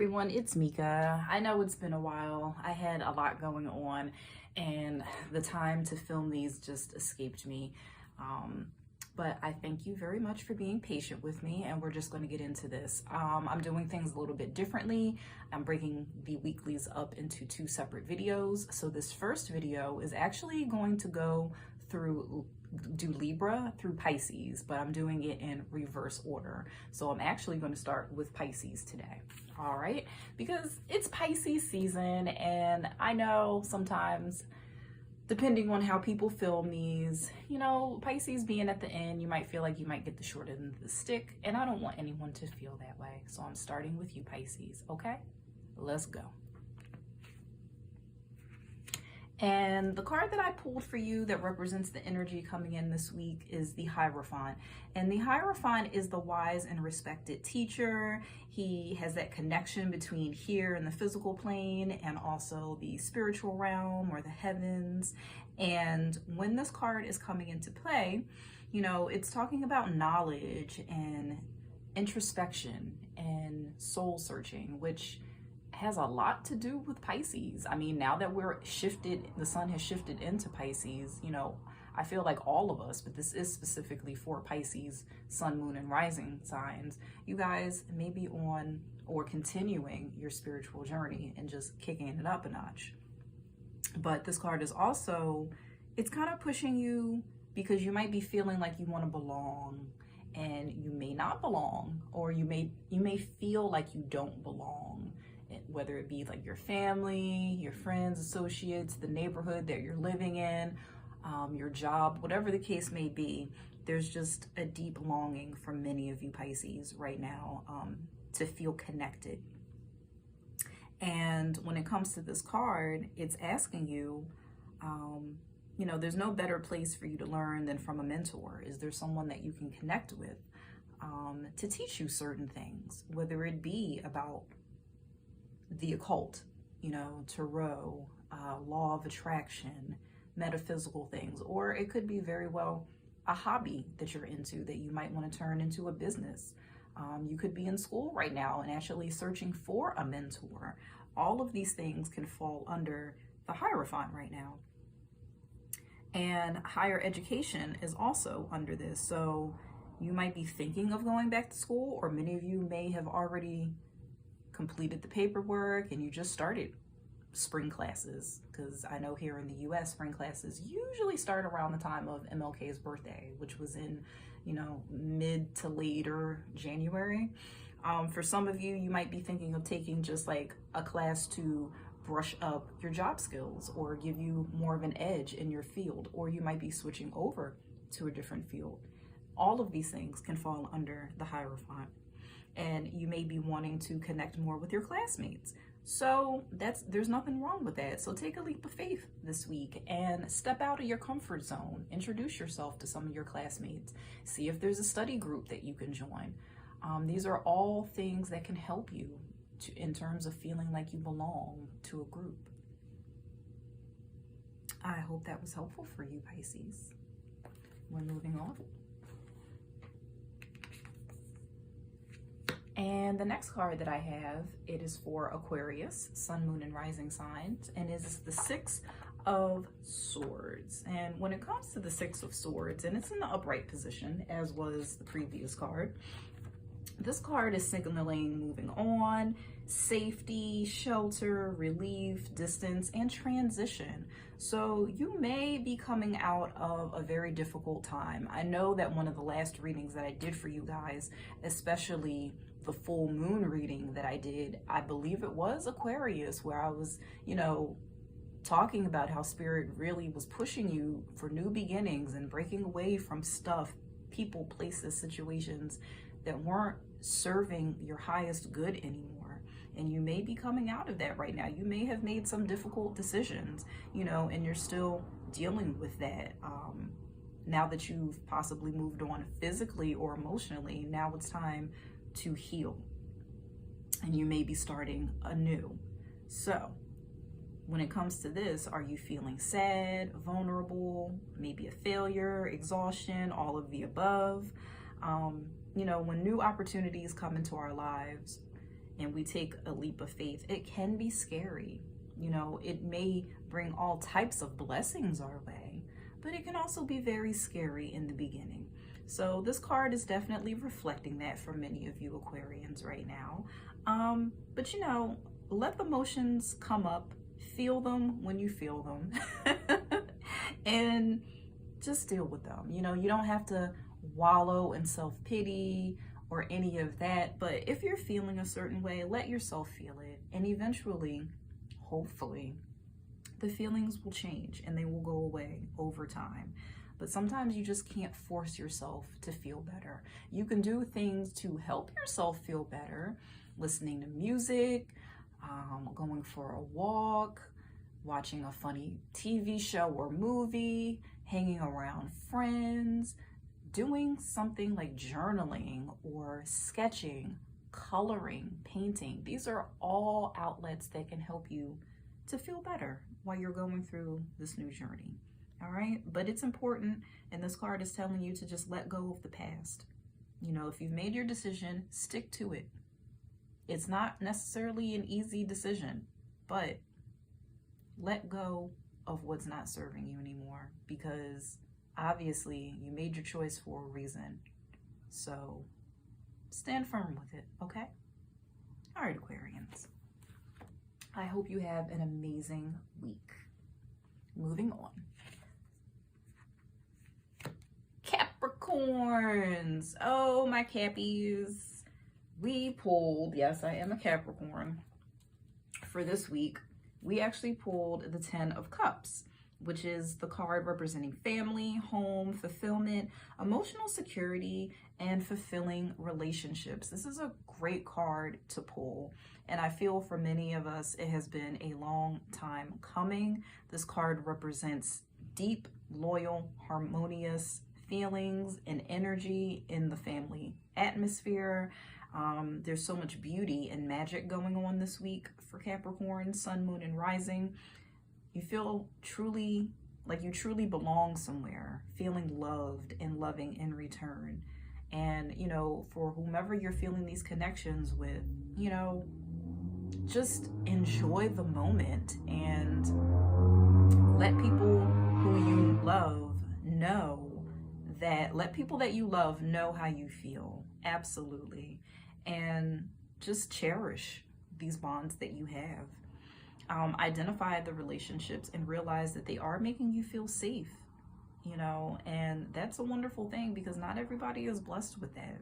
everyone, it's Mika. I know it's been a while. I had a lot going on and the time to film these just escaped me. But I thank you very much for being patient with me, and we're just going to get into this. I'm doing things a little bit differently. I'm breaking the weeklies up into 2 separate videos. So this first video is actually going to go do Libra through Pisces, but I'm doing it in reverse order. So I'm actually going to start with Pisces today. All right, because it's Pisces season, and I know sometimes, depending on how people film these, you know, Pisces being at the end, you might feel like you might get the short end of the stick, and I don't want anyone to feel that way. So I'm starting with you, Pisces, okay? Let's go. And the card that I pulled for you that represents the energy coming in this week is the Hierophant. And the Hierophant is the wise and respected teacher. He has that connection between here and the physical plane and also the spiritual realm or the heavens. And when this card is coming into play, you know, it's talking about knowledge and introspection and soul searching, which has a lot to do with Pisces. I mean, now that we're shifted, the sun has shifted into Pisces, you know, I feel like all of us, but this is specifically for Pisces, sun, moon, and rising signs. You guys may be on or continuing your spiritual journey and just kicking it up a notch. But this card is also, it's kind of pushing you because you might be feeling like you want to belong and you may not belong, or you may feel like you don't belong. Whether it be like your family, your friends, associates, the neighborhood that you're living in, your job, whatever the case may be, there's just a deep longing for many of you Pisces right now to feel connected. And when it comes to this card, it's asking you, you know, there's no better place for you to learn than from a mentor. Is there someone that you can connect with to teach you certain things, whether it be about the occult, you know, tarot, law of attraction, metaphysical things, or it could be very well a hobby that you're into that you might want to turn into a business. You could be in school right now and actually searching for a mentor. All of these things can fall under the Hierophant right now. And higher education is also under this. So you might be thinking of going back to school, or many of you may have already completed the paperwork and you just started spring classes, because I know here in the US spring classes usually start around the time of MLK's birthday, which was in, you know, mid to later January. For some of you, you might be thinking of taking just like a class to brush up your job skills or give you more of an edge in your field, or you might be switching over to a different field. All of these things can fall under the Hierophant. And you may be wanting to connect more with your classmates. So there's nothing wrong with that. So take a leap of faith this week and step out of your comfort zone. Introduce yourself to some of your classmates. See if there's a study group that you can join. These are all things that can help you in terms of feeling like you belong to a group. I hope that was helpful for you, Pisces. We're moving on. And the next card that I have, it is for Aquarius, sun, moon, and rising signs, and is the 6 of Swords. And when it comes to the 6 of Swords, and it's in the upright position, as was the previous card, this card is signaling moving on, safety, shelter, relief, distance, and transition. So you may be coming out of a very difficult time. I know that one of the last readings that I did for you guys, especially the full moon reading that I did, I believe it was Aquarius, where I was, you know, talking about how spirit really was pushing you for new beginnings and breaking away from stuff, people, places, situations that weren't serving your highest good anymore. And you may be coming out of that right now. You may have made some difficult decisions, you know, and you're still dealing with that. Now that you've possibly moved on physically or emotionally, now it's time to heal, and you may be starting anew. So when it comes to this, are you feeling sad, vulnerable, maybe a failure, exhaustion, all of the above? You know, when new opportunities come into our lives, and we take a leap of faith, it can be scary. You know, it may bring all types of blessings our way, but it can also be very scary in the beginning. So this card is definitely reflecting that for many of you Aquarians right now. But you know, let the emotions come up, feel them when you feel them, and just deal with them. You know, you don't have to wallow in self-pity or any of that, but if you're feeling a certain way, let yourself feel it, and eventually, hopefully, the feelings will change and they will go away over time. But sometimes you just can't force yourself to feel better. You can do things to help yourself feel better, listening to music, going for a walk, watching a funny TV show or movie, hanging around friends, doing something like journaling or sketching, coloring, painting. These are all outlets that can help you to feel better while you're going through this new journey. All right, but it's important, and this card is telling you to just let go of the past. You know, if you've made your decision, stick to it. It's not necessarily an easy decision, but let go of what's not serving you anymore, because obviously you made your choice for a reason. So stand firm with it, okay? All right, Aquarians. I hope you have an amazing week. Moving on. Capricorns. Oh, my Cappies. We pulled, yes, I am a Capricorn. For this week, we actually pulled the 10 of Cups, which is the card representing family, home, fulfillment, emotional security, and fulfilling relationships. This is a great card to pull, and I feel for many of us, it has been a long time coming. This card represents deep, loyal, harmonious feelings and energy in the family atmosphere. There's so much beauty and magic going on this week for Capricorn, Sun, Moon, and Rising. You feel truly like you truly belong somewhere, feeling loved and loving in return. And, you know, for whomever you're feeling these connections with, you know, just enjoy the moment and let people who you love know that, let people that you love know how you feel. Absolutely. And just cherish these bonds that you have. Identify the relationships and realize that they are making you feel safe, you know, and that's a wonderful thing, because not everybody is blessed with that.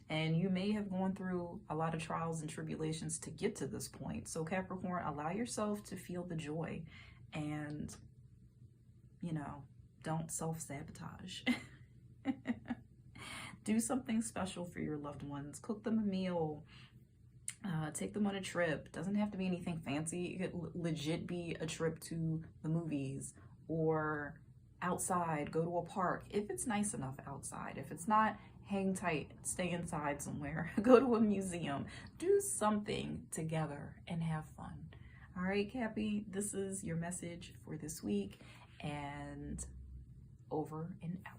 And you may have gone through a lot of trials and tribulations to get to this point. So Capricorn, allow yourself to feel the joy, and, you know, don't self-sabotage. Do something special for your loved ones. Cook them a meal. Take them on a trip. Doesn't have to be anything fancy. It could legit be a trip to the movies or outside. Go to a park if it's nice enough outside. If it's not, hang tight. Stay inside somewhere. Go to a museum. Do something together and have fun. All right, Cappy, this is your message for this week, and over and out.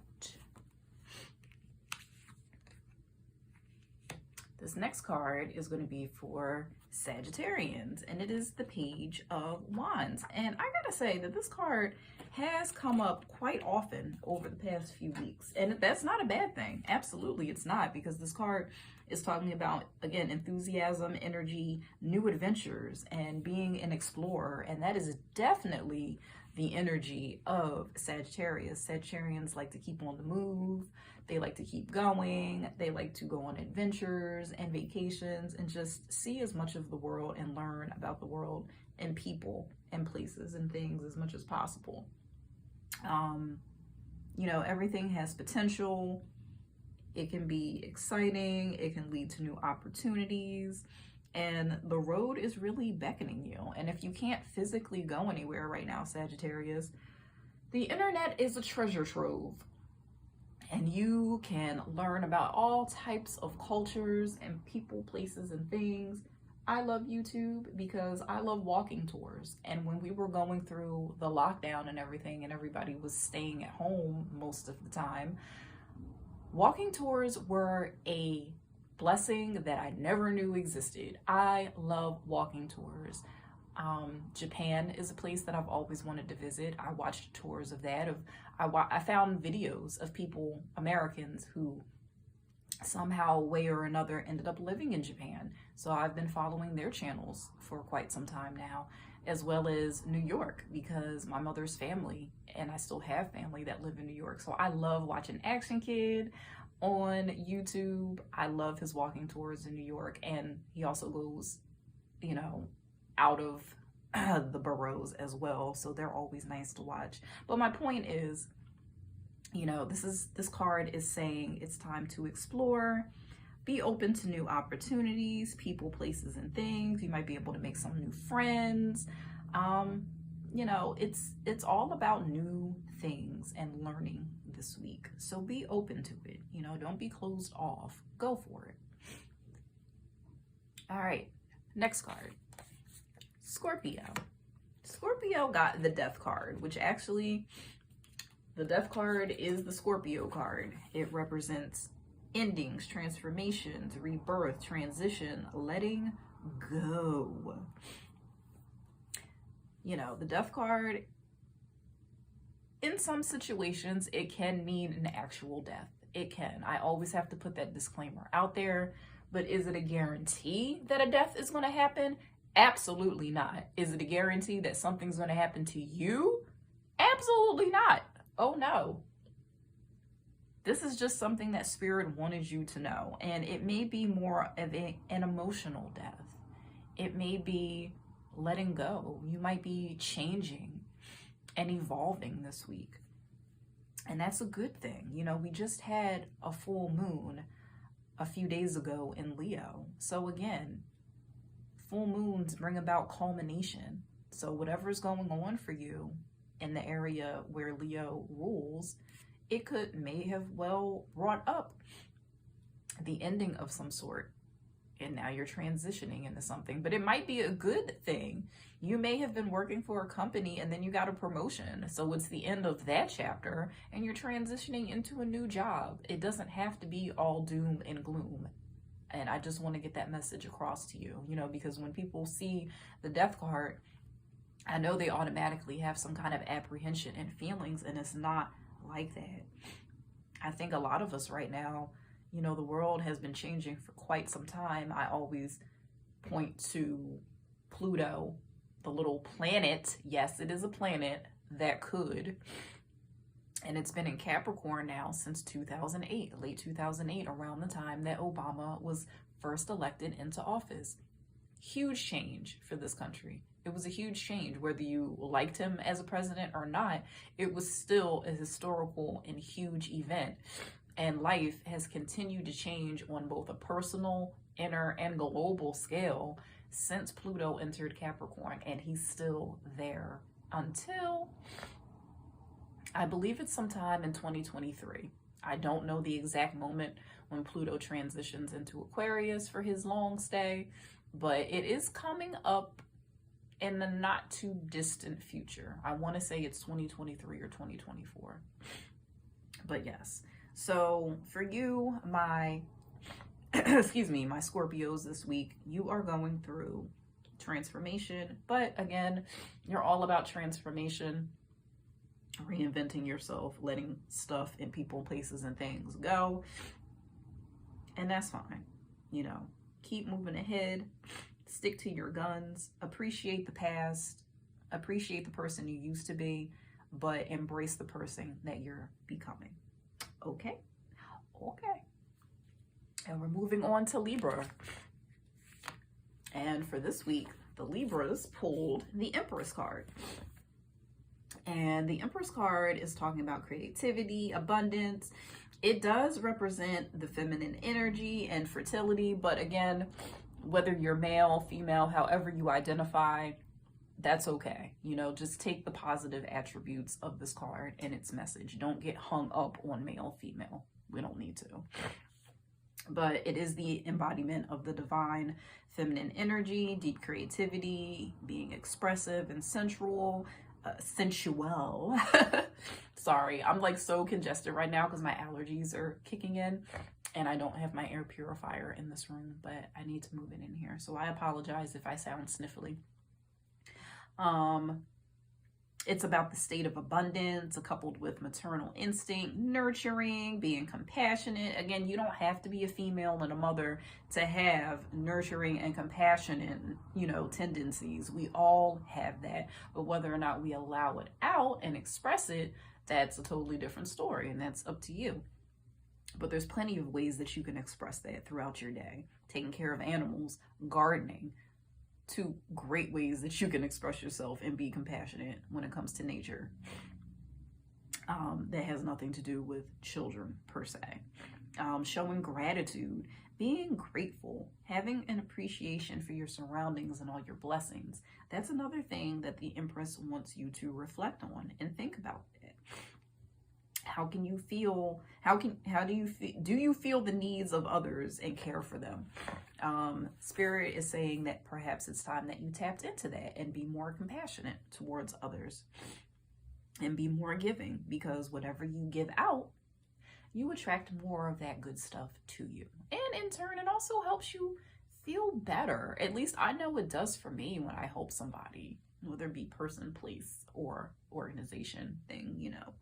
This next card is going to be for Sagittarians, and it is the Page of Wands. And I gotta say that this card has come up quite often over the past few weeks, and that's not a bad thing. Absolutely, it's not, because this card is talking about, again, enthusiasm, energy, new adventures, and being an explorer, and that is definitely the energy of Sagittarius. Sagittarians like to keep on the move. They like to keep going. They like to go on adventures and vacations and just see as much of the world and learn about the world and people and places and things as much as possible. You know, everything has potential. It can be exciting. It can lead to new opportunities. And the road is really beckoning you. And if you can't physically go anywhere right now, Sagittarius, the internet is a treasure trove. And you can learn about all types of cultures and people, places, and things. I love YouTube because I love walking tours. And when we were going through the lockdown and everything, and everybody was staying at home most of the time, walking tours were a blessing that I never knew existed. I love walking tours. Japan is a place that I've always wanted to visit. I watched tours of that. I found videos of people, Americans, who somehow, way or another, ended up living in Japan. So I've been following their channels for quite some time now, as well as New York, because my mother's family, and I still have family that live in New York. So I love watching Action Kid on YouTube. I love his walking tours in New York, and he also goes, you know, out of the boroughs as well, so they're always nice to watch. But my point is, you know, this card is saying it's time to explore, be open to new opportunities, people, places, and things. You might be able to make some new friends. You know, it's all about new things and learning this week. So be open to it. You know, don't be closed off. Go for it. All right, next card. Scorpio. Scorpio got the Death card, which actually, the Death card is the Scorpio card. It represents endings, transformations, rebirth, transition, letting go. You know, the Death card, in some situations, it can mean an actual death. It can. I always have to put that disclaimer out there. But is it a guarantee that a death is going to happen? Absolutely not. Is it a guarantee that something's going to happen to you? Absolutely not. Oh no. This is just something that Spirit wanted you to know. And it may be more of an emotional death. It may be letting go. You might be changing and evolving this week. And that's a good thing. You know, we just had a full moon a few days ago in Leo. So again, full moons bring about culmination. So whatever's going on for you in the area where Leo rules, it may have well brought up the ending of some sort. And now you're transitioning into something, but it might be a good thing. You may have been working for a company and then you got a promotion. So it's the end of that chapter and you're transitioning into a new job. It doesn't have to be all doom and gloom. And I just want to get that message across to you, you know, because when people see the Death card, I know they automatically have some kind of apprehension and feelings, and it's not like that. I think a lot of us right now, you know, the world has been changing for quite some time. I always point to Pluto, the little planet. Yes, it is a planet that could. And it's been in Capricorn now since 2008, late 2008, around the time that Obama was first elected into office. Huge change for this country. It was a huge change. Whether you liked him as a president or not, it was still a historical and huge event. And life has continued to change on both a personal, inner, and global scale since Pluto entered Capricorn. And he's still there until, I believe it's sometime in 2023. I don't know the exact moment when Pluto transitions into Aquarius for his long stay, but it is coming up in the not too distant future. I want to say it's 2023 or 2024. But yes. So for you, my excuse me, my Scorpios this week, you are going through transformation. But again, you're all about transformation, reinventing yourself, letting stuff and people, places, and things go. And that's fine. You know, keep moving ahead, stick to your guns, appreciate the past, appreciate the person you used to be, but embrace the person that you're becoming. Okay? Okay. And we're moving on to Libra. And for this week, the Libras pulled the Empress card. And the Empress card is talking about creativity, abundance. It does represent the feminine energy and fertility, but again, whether you're male, female, however you identify, that's okay. You know, just take the positive attributes of this card and its message. Don't get hung up on male, female. We don't need to. But it is the embodiment of the divine feminine energy, deep creativity, being expressive and sensual, sensual. Sorry, I'm like so congested right now because my allergies are kicking in and I don't have my air purifier in this room, but I need to move it in here. So I apologize if I sound sniffly. It's about the state of abundance, coupled with maternal instinct, nurturing, being compassionate. Again, you don't have to be a female and a mother to have nurturing and compassionate, you know, tendencies. We all have that. But whether or not we allow it out and express it, that's a totally different story, and that's up to you. But there's plenty of ways that you can express that throughout your day. Taking care of animals, gardening. Two great ways that you can express yourself and be compassionate when it comes to nature. That has nothing to do with children per se. Showing gratitude, being grateful, having an appreciation for your surroundings and all your blessings. That's another thing that the Empress wants you to reflect on and think about that. How can you feel, do you feel the needs of others and care for them? Spirit is saying that perhaps it's time that you tapped into that and be more compassionate towards others and be more giving, because whatever you give out, you attract more of that good stuff to you. And in turn, it also helps you feel better. At least I know it does for me when I help somebody, whether it be person, place, or organization thing, you know.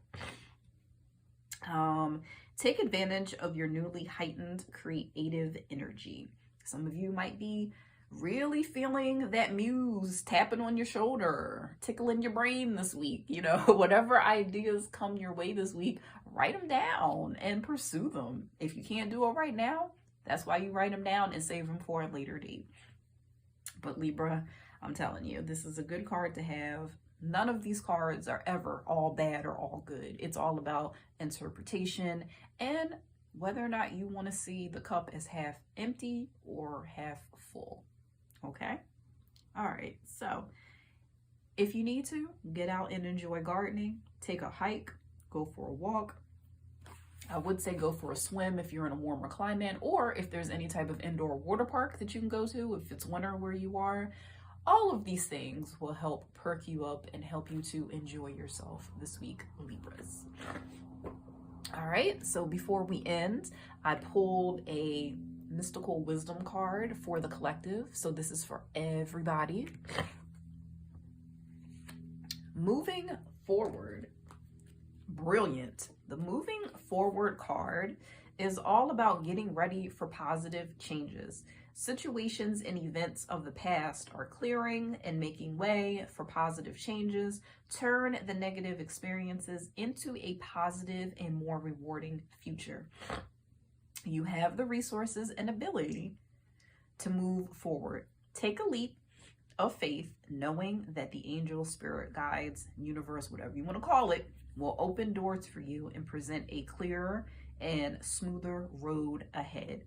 Take advantage of your newly heightened creative energy. Some of you might be really feeling that muse tapping on your shoulder, tickling your brain this week. You know, whatever ideas come your way this week, write them down and pursue them. If you can't do it right now, that's why you write them down and save them for a later date. But Libra, I'm telling you, this is a good card to have. None of these cards are ever all bad or all good. It's all about interpretation and whether or not you want to see the cup as half empty or half full. Okay? All right. So if you need to, get out and enjoy gardening, take a hike, go for a walk. I would say go for a swim if you're in a warmer climate, or if there's any type of indoor water park that you can go to if it's winter where you are. All of these things will help perk you up and help you to enjoy yourself this week, Libras. All right, so before we end, I pulled a mystical wisdom card for the collective. So this is for everybody. Moving forward. Brilliant. The moving forward card is all about getting ready for positive changes. Situations and events of the past are clearing and making way for positive changes. Turn the negative experiences into a positive and more rewarding future. You have the resources and ability to move forward. Take a leap of faith, knowing that the angel, spirit, guides, universe, whatever you want to call it, will open doors for you and present a clearer and smoother road ahead.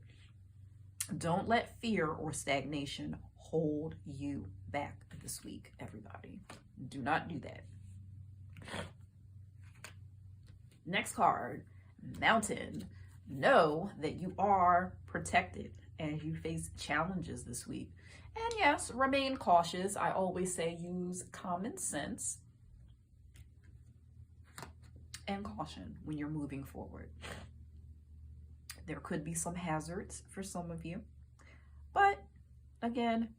Don't let fear or stagnation hold you back this week, everybody. Do not do that. Next card, Mountain. Know that you are protected as you face challenges this week. And yes, remain cautious. I always say use common sense and caution when you're moving forward. There could be some hazards for some of you, but again,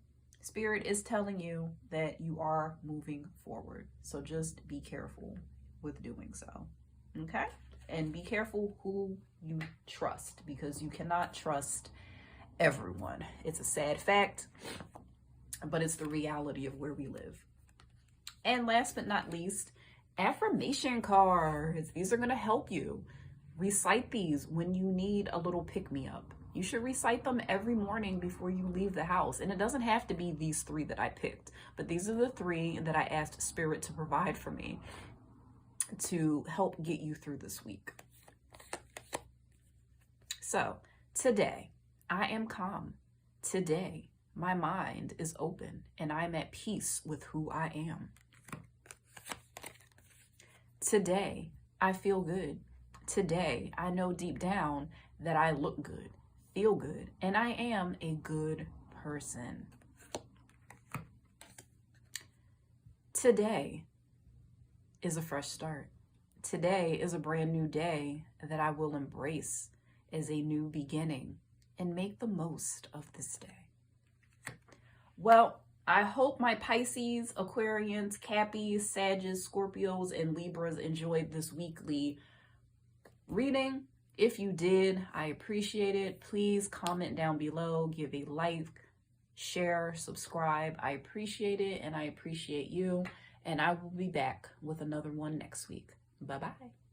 Spirit is telling you that you are moving forward. So just be careful with doing so, okay? And be careful who you trust, because you cannot trust everyone. It's a sad fact, but it's the reality of where we live. And last but not least, affirmation cards. These are going to help you. Recite these when you need a little pick-me-up. You should recite them every morning before you leave the house. And it doesn't have to be these three that I picked, but these are the three that I asked Spirit to provide for me to help get you through this week. So today, I am calm. Today, my mind is open and I'm at peace with who I am. Today, I feel good. Today, I know deep down that I look good, feel good, and I am a good person. Today, is a fresh start. Today is a brand new day that I will embrace as a new beginning and make the most of this day. Well, I hope my Pisces, Aquarians, Cappies, Sagittarius, Scorpios, and Libras enjoyed this weekly reading. If you did, I appreciate it. Please comment down below, give a like, share, subscribe. I appreciate it, and I appreciate you. And I will be back with another one next week. Bye-bye.